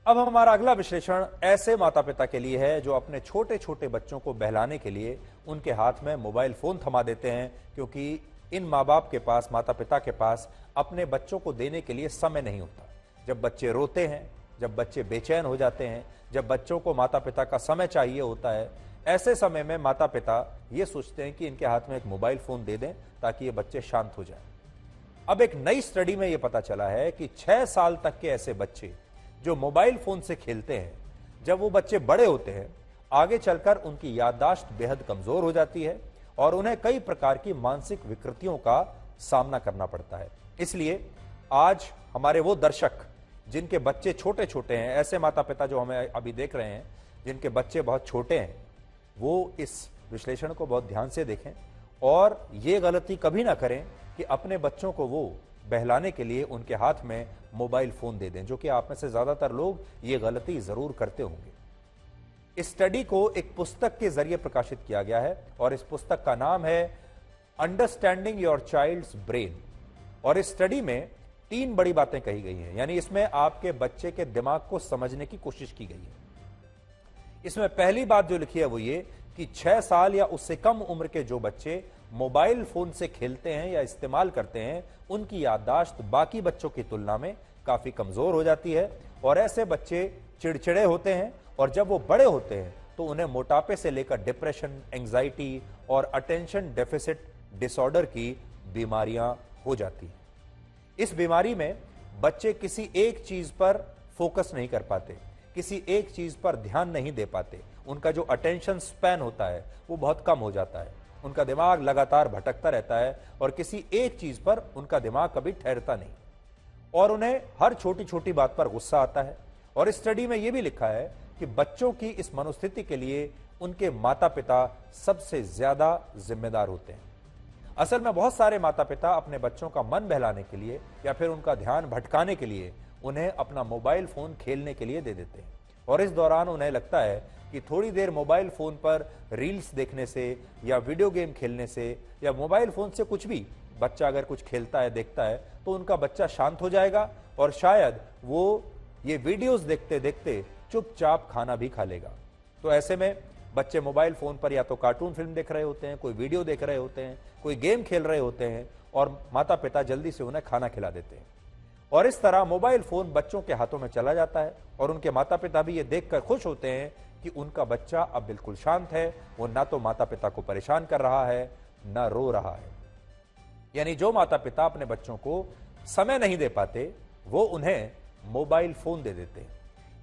अब हमारा अगला विश्लेषण ऐसे माता पिता के लिए है जो अपने छोटे छोटे बच्चों को बहलाने के लिए उनके हाथ में मोबाइल फोन थमा देते हैं, क्योंकि इन माँ बाप के पास, माता पिता के पास अपने बच्चों को देने के लिए समय नहीं होता। जब बच्चे रोते हैं, जब बच्चे बेचैन हो जाते हैं, जब बच्चों को माता पिता का समय चाहिए होता है, ऐसे समय में माता पिता ये सोचते हैं कि इनके हाथ में एक मोबाइल फोन दे दें ताकि ये बच्चे शांत हो जाएं। अब एक नई स्टडी में यह पता चला है कि 6 साल तक के ऐसे बच्चे जो मोबाइल फोन से खेलते हैं, जब वो बच्चे बड़े होते हैं, आगे चलकर उनकी याददाश्त बेहद कमजोर हो जाती है और उन्हें कई प्रकार की मानसिक विकृतियों का सामना करना पड़ता है। इसलिए आज हमारे वो दर्शक जिनके बच्चे छोटे छोटे हैं, ऐसे माता पिता जो हमें अभी देख रहे हैं जिनके बच्चे बहुत छोटे हैं, वो इस विश्लेषण को बहुत ध्यान से देखें और ये गलती कभी ना करें कि अपने बच्चों को वो बहलाने के लिए उनके हाथ में मोबाइल फोन दे दें, जो कि आप में से ज्यादातर लोग ये गलती जरूर करते होंगे। इस स्टडी को एक पुस्तक के जरिए प्रकाशित किया गया है और इस पुस्तक का नाम है अंडरस्टैंडिंग योर चाइल्ड्स ब्रेन। और इस स्टडी में 3 बड़ी बातें कही गई हैं, यानी इसमें आपके बच्चे के दिमाग को समझने की कोशिश की गई है। इसमें पहली बात जो लिखी है वो ये कि 6 साल या उससे कम उम्र के जो बच्चे मोबाइल फोन से खेलते हैं या इस्तेमाल करते हैं, उनकी याददाश्त बाकी बच्चों की तुलना में काफी कमजोर हो जाती है और ऐसे बच्चे चिड़चिड़े होते हैं और जब वो बड़े होते हैं तो उन्हें मोटापे से लेकर डिप्रेशन, एंजाइटी और अटेंशन डेफिसिट डिसऑर्डर की बीमारियां हो जाती हैं। इस बीमारी में बच्चे किसी एक चीज पर फोकस नहीं कर पाते, किसी एक चीज पर ध्यान नहीं दे पाते, उनका जो अटेंशन स्पैन होता है वो बहुत कम हो जाता है, उनका दिमाग लगातार भटकता रहता है और किसी एक चीज पर उनका दिमाग कभी ठहरता नहीं और उन्हें हर छोटी छोटी बात पर गुस्सा आता है। और इस स्टडी में यह भी लिखा है कि बच्चों की इस मनोस्थिति के लिए उनके माता पिता सबसे ज्यादा जिम्मेदार होते हैं। असल में बहुत सारे माता पिता अपने बच्चों का मन बहलाने के लिए या फिर उनका ध्यान भटकाने के लिए उन्हें अपना मोबाइल फोन खेलने के लिए दे देते हैं और इस दौरान उन्हें लगता है कि थोड़ी देर मोबाइल फोन पर रील्स देखने से या वीडियो गेम खेलने से या मोबाइल फोन से कुछ भी बच्चा अगर कुछ खेलता है, देखता है, तो उनका बच्चा शांत हो जाएगा और शायद वो ये वीडियोस देखते देखते चुपचाप खाना भी खा लेगा। तो ऐसे में बच्चे मोबाइल फोन पर या तो कार्टून फिल्म देख रहे होते हैं, कोई वीडियो देख रहे होते हैं, कोई गेम खेल रहे होते हैं और माता पिता जल्दी से उन्हें खाना खिला देते हैं और इस तरह मोबाइल फोन बच्चों के हाथों में चला जाता है और उनके माता पिता भी ये देखकर खुश होते हैं कि उनका बच्चा अब बिल्कुल शांत है, वो ना तो माता पिता को परेशान कर रहा है ना रो रहा है। यानी जो माता पिता अपने बच्चों को समय नहीं दे पाते वो उन्हें मोबाइल फोन दे देते हैं।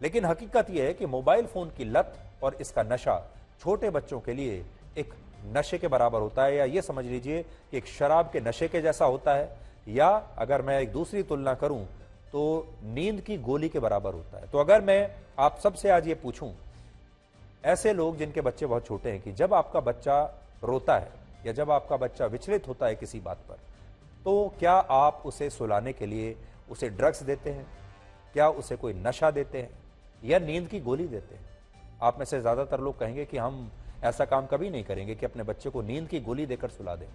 लेकिन हकीकत यह है कि मोबाइल फोन की लत और इसका नशा छोटे बच्चों के लिए एक नशे के बराबर होता है, या ये समझ लीजिए कि एक शराब के नशे के जैसा होता है, या अगर मैं एक दूसरी तुलना करूं तो नींद की गोली के बराबर होता है। तो अगर मैं आप सबसे आज ये पूछूं, ऐसे लोग जिनके बच्चे बहुत छोटे हैं, कि जब आपका बच्चा रोता है या जब आपका बच्चा विचलित होता है किसी बात पर, तो क्या आप उसे सुलाने के लिए उसे ड्रग्स देते हैं, क्या उसे कोई नशा देते हैं या नींद की गोली देते हैं? आप में से ज्यादातर लोग कहेंगे कि हम ऐसा काम कभी नहीं करेंगे कि अपने बच्चे को नींद की गोली देकर सुला दें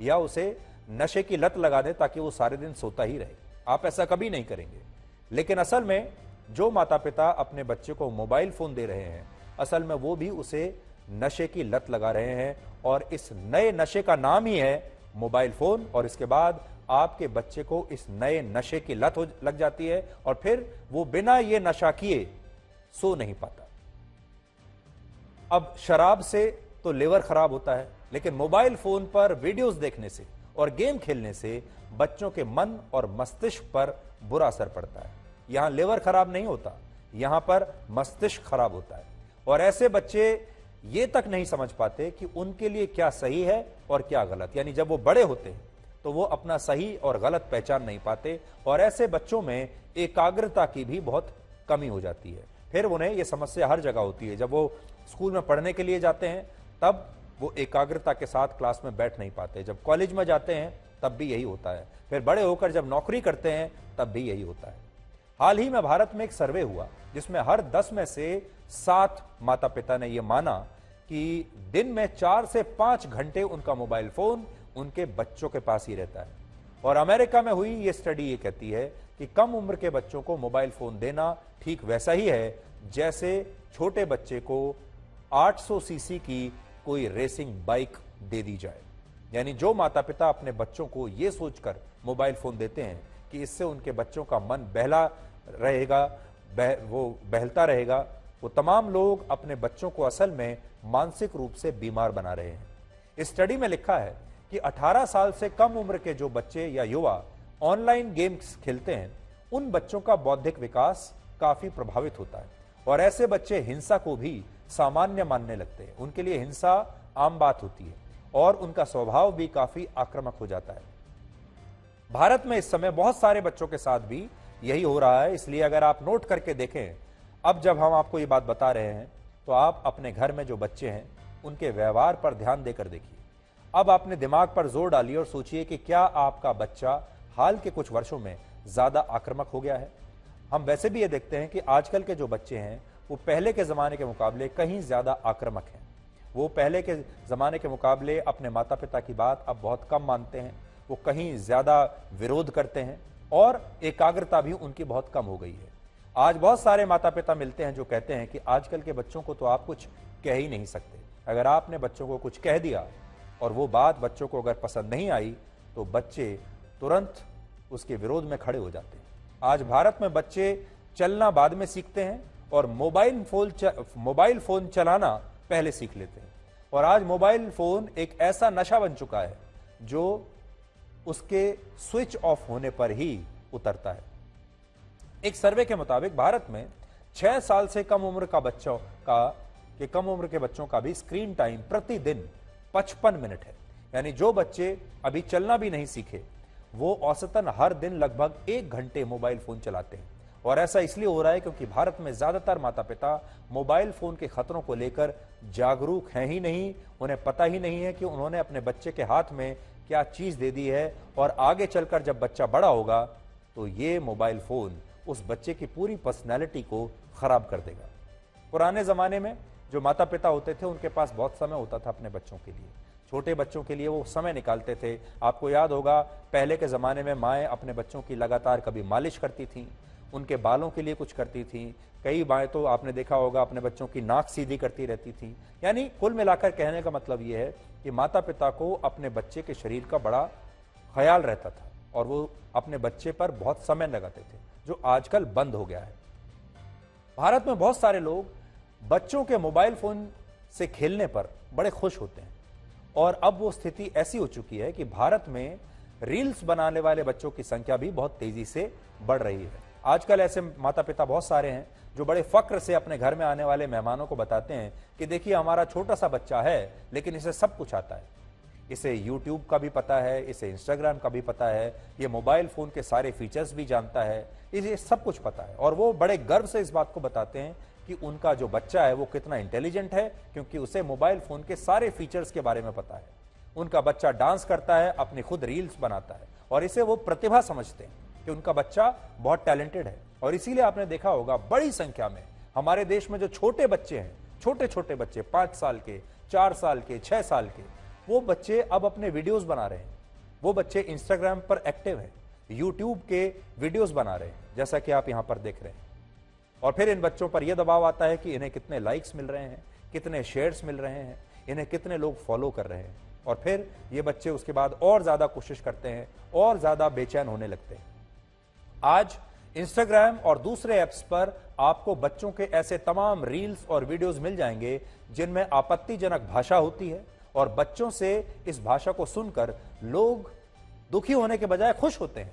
या उसे नशे की लत लगा दें ताकि वो सारे दिन सोता ही रहे। आप ऐसा कभी नहीं करेंगे। लेकिन असल में जो माता पिता अपने बच्चे को मोबाइल फोन दे रहे हैं, असल में वो भी उसे नशे की लत लगा रहे हैं और इस नए नशे का नाम ही है मोबाइल फोन। और इसके बाद आपके बच्चे को इस नए नशे की लत लग जाती है और फिर वो बिना ये नशा किए सो नहीं पाता। अब शराब से तो लिवर खराब होता है, लेकिन मोबाइल फोन पर वीडियोस देखने से और गेम खेलने से बच्चों के मन और मस्तिष्क पर बुरा असर पड़ता है। यहां लिवर खराब नहीं होता, यहां पर मस्तिष्क खराब होता है और ऐसे बच्चे ये तक नहीं समझ पाते कि उनके लिए क्या सही है और क्या गलत। यानी जब वो बड़े होते हैं तो वो अपना सही और गलत पहचान नहीं पाते और ऐसे बच्चों में एकाग्रता की भी बहुत कमी हो जाती है। फिर उन्हें ये समस्या हर जगह होती है। जब वो स्कूल में पढ़ने के लिए जाते हैं तब वो एकाग्रता के साथ क्लास में बैठ नहीं पाते, जब कॉलेज में जाते हैं तब भी यही होता है, फिर बड़े होकर जब नौकरी करते हैं तब भी यही होता है। हाल ही में भारत में एक सर्वे हुआ जिसमें हर 10 में से 7 माता पिता ने यह माना कि दिन में 4 से 5 घंटे उनका मोबाइल फोन उनके बच्चों के पास ही रहता है। और अमेरिका में हुई यह स्टडी ये कहती है कि कम उम्र के बच्चों को मोबाइल फोन देना ठीक वैसा ही है जैसे छोटे बच्चे को 800 सीसी की कोई रेसिंग बाइक दे दी जाए। यानी जो माता पिता अपने बच्चों को यह सोचकर मोबाइल फोन देते हैं कि इससे उनके बच्चों का मन बहला रहेगा, वो बहलता रहेगा, वो तमाम लोग अपने बच्चों को असल में मानसिक रूप से बीमार बना रहे हैं। इस स्टडी में लिखा है कि 18 साल से कम उम्र के जो बच्चे या युवा ऑनलाइन गेम्स खेलते हैं, उन बच्चों का बौद्धिक विकास काफी प्रभावित होता है और ऐसे बच्चे हिंसा को भी सामान्य मानने लगते हैं। उनके लिए हिंसा आम बात होती है और उनका स्वभाव भी काफी आक्रामक हो जाता है। भारत में इस समय बहुत सारे बच्चों के साथ भी यही हो रहा है। इसलिए अगर आप नोट करके देखें, अब जब हम आपको ये बात बता रहे हैं तो आप अपने घर में जो बच्चे हैं उनके व्यवहार पर ध्यान देकर देखिए। अब अपने दिमाग पर जोर डालिए और सोचिए कि क्या आपका बच्चा हाल के कुछ वर्षों में ज्यादा आक्रामक हो गया है। हम वैसे भी ये देखते हैं कि आजकल के जो बच्चे हैं वो पहले के जमाने के मुकाबले कहीं ज्यादा आक्रामक हैं। वो पहले के जमाने के मुकाबले अपने माता पिता की बात अब बहुत कम मानते हैं, वो कहीं ज्यादा विरोध करते हैं और एकाग्रता भी उनकी बहुत कम हो गई है। आज बहुत सारे माता पिता मिलते हैं जो कहते हैं कि आजकल के बच्चों को तो आप कुछ कह ही नहीं सकते। अगर आपने बच्चों को कुछ कह दिया और वो बात बच्चों को अगर पसंद नहीं आई तो बच्चे तुरंत उसके विरोध में खड़े हो जाते हैं। आज भारत में बच्चे चलना बाद में सीखते हैं और मोबाइल फोन चलाना पहले सीख लेते हैं। और आज मोबाइल फोन एक ऐसा नशा बन चुका है जो उसके स्विच ऑफ होने पर ही उतरता है। एक सर्वे के मुताबिक भारत में 6 साल से कम उम्र के बच्चों का भी स्क्रीन टाइम प्रतिदिन 55 मिनट है। यानी जो बच्चे अभी चलना भी नहीं सीखे वो औसतन हर दिन लगभग 1 घंटे मोबाइल फोन चलाते हैं। और ऐसा इसलिए हो रहा है क्योंकि भारत में ज्यादातर माता पिता मोबाइल फोन के खतरों को लेकर जागरूक हैं ही नहीं। उन्हें पता ही नहीं है कि उन्होंने अपने बच्चे के हाथ में क्या चीज दे दी है और आगे चलकर जब बच्चा बड़ा होगा तो ये मोबाइल फोन उस बच्चे की पूरी पर्सनैलिटी को खराब कर देगा। पुराने जमाने में जो माता पिता होते थे उनके पास बहुत समय होता था अपने बच्चों के लिए, छोटे बच्चों के लिए वो समय निकालते थे। आपको याद होगा पहले के जमाने में माएँ अपने बच्चों की लगातार कभी मालिश करती थीं, उनके बालों के लिए कुछ करती थीं। कई माएँ तो आपने देखा होगा अपने बच्चों की नाक सीधी करती रहती थी। यानी कुल मिलाकर कहने का मतलब ये है कि माता पिता को अपने बच्चे के शरीर का बड़ा ख्याल रहता था और वो अपने बच्चे पर बहुत समय लगाते थे, जो आजकल बंद हो गया है। भारत में बहुत सारे लोग बच्चों के मोबाइल फोन से खेलने पर बड़े खुश होते हैं और अब वो स्थिति ऐसी हो चुकी है कि भारत में रील्स बनाने वाले बच्चों की संख्या भी बहुत तेजी से बढ़ रही है। आजकल ऐसे माता पिता बहुत सारे हैं जो बड़े फक्र से अपने घर में आने वाले मेहमानों को बताते हैं कि देखिए हमारा छोटा सा बच्चा है लेकिन इसे सब कुछ आता है। इसे YouTube का भी पता है, इसे Instagram का भी पता है, ये मोबाइल फोन के सारे फीचर्स भी जानता है, इसे सब कुछ पता है। और वो बड़े गर्व से इस बात को बताते हैं कि उनका जो बच्चा है वो कितना इंटेलिजेंट है क्योंकि उसे मोबाइल फोन के सारे फीचर्स के बारे में पता है। उनका बच्चा डांस करता है, अपनी खुद रील्स बनाता है और इसे वो प्रतिभा समझते हैं कि उनका बच्चा बहुत टैलेंटेड है। और इसीलिए आपने देखा होगा बड़ी संख्या में हमारे देश में जो छोटे बच्चे हैं, छोटे छोटे बच्चे 5 साल के, 4 साल के, 6 साल के, वो बच्चे अब अपने वीडियोस बना रहे हैं। वो बच्चे इंस्टाग्राम पर एक्टिव हैं, यूट्यूब के वीडियोस बना रहे हैं, जैसा कि आप यहां पर देख रहे हैं। और फिर इन बच्चों पर यह दबाव आता है कि इन्हें कितने लाइक्स मिल रहे हैं, कितने शेयर्स मिल रहे हैं, इन्हें कितने लोग फॉलो कर रहे हैं। और फिर ये बच्चे उसके बाद और ज्यादा कोशिश करते हैं और ज्यादा बेचैन होने लगते हैं। आज इंस्टाग्राम और दूसरे ऐप्स पर आपको बच्चों के ऐसे तमाम रील्स और वीडियोस मिल जाएंगे जिनमें आपत्तिजनक भाषा होती है और बच्चों से इस भाषा को सुनकर लोग दुखी होने के बजाय खुश होते हैं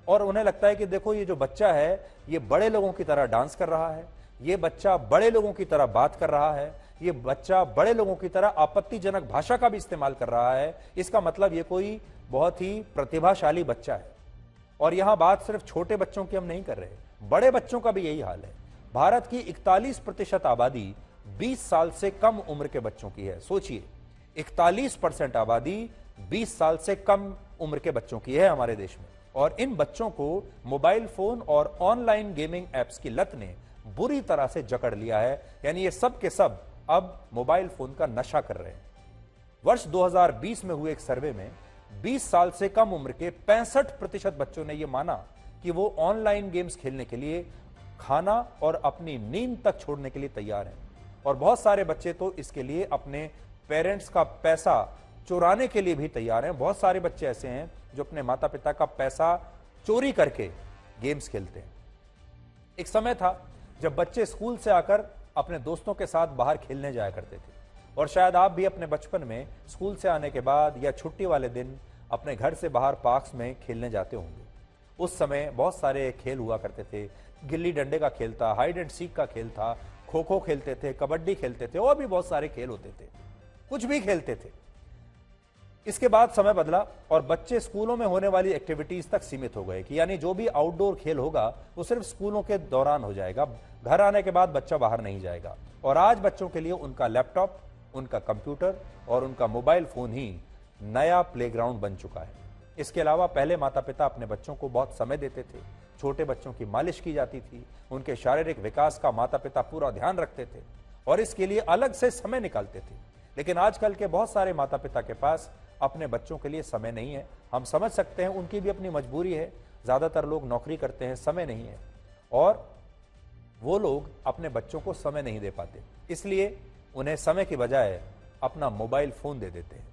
और उन्हें लगता है कि देखो ये जो बच्चा है ये बड़े लोगों की तरह डांस कर रहा है, ये बच्चा बड़े लोगों की तरह बात कर रहा है, ये बच्चा बड़े लोगों की तरह आपत्तिजनक भाषा का भी इस्तेमाल कर रहा है। इसका मतलब ये कोई बहुत ही प्रतिभाशाली बच्चा है। और यहां बात सिर्फ छोटे बच्चों की हम नहीं कर रहे, बड़े बच्चों का भी यही हाल है। भारत की 41% आबादी 20 साल से कम उम्र के बच्चों की है। सोचिए 41% आबादी 20 साल से कम उम्र के बच्चों की है हमारे देश में। और इन बच्चों को मोबाइल फोन और ऑनलाइन गेमिंग एप्स की लत ने बुरी तरह से जकड़ लिया है। यानी ये सब के सब अब मोबाइल फोन का नशा कर रहे हैं। वर्ष 2020 में हुए एक सर्वे में 20 साल से कम उम्र के 65% बच्चों ने यह माना कि वो ऑनलाइन गेम्स खेलने के लिए खाना और अपनी नींद तक छोड़ने के लिए तैयार हैं। और बहुत सारे बच्चे तो इसके लिए अपने पेरेंट्स का पैसा चुराने के लिए भी तैयार हैं। बहुत सारे बच्चे ऐसे हैं जो अपने माता पिता का पैसा चोरी करके गेम्स खेलते हैं। एक समय था जब बच्चे स्कूल से आकर अपने दोस्तों के साथ बाहर खेलने जाया करते थे, और शायद आप भी अपने बचपन में स्कूल से आने के बाद या छुट्टी वाले दिन अपने घर से बाहर पार्क्स में खेलने जाते होंगे। उस समय बहुत सारे खेल हुआ करते थे। गिल्ली डंडे का खेल था, हाइड एंड सीक का खेल था, खो खो खेलते थे, कबड्डी खेलते थे, और भी बहुत सारे खेल होते थे, कुछ भी खेलते थे। इसके बाद समय बदला और बच्चे स्कूलों में होने वाली एक्टिविटीज तक सीमित हो गए कि यानी जो भी आउटडोर खेल होगा वो सिर्फ स्कूलों के दौरान हो जाएगा, घर आने के बाद बच्चा बाहर नहीं जाएगा। और आज बच्चों के लिए उनका लैपटॉप, उनका कंप्यूटर और उनका मोबाइल फोन ही नया प्लेग्राउंड बन चुका है। इसके अलावा पहले माता पिता अपने बच्चों को बहुत समय देते थे, छोटे बच्चों की मालिश की जाती थी, उनके शारीरिक विकास का माता पिता पूरा ध्यान रखते थे और इसके लिए अलग से समय निकालते थे। लेकिन आजकल के बहुत सारे माता पिता के पास अपने बच्चों के लिए समय नहीं है। हम समझ सकते हैं, उनकी भी अपनी मजबूरी है, ज्यादातर लोग नौकरी करते हैं, समय नहीं है और वो लोग अपने बच्चों को समय नहीं दे पाते, इसलिए उन्हें समय की बजाय अपना मोबाइल फोन दे देते हैं।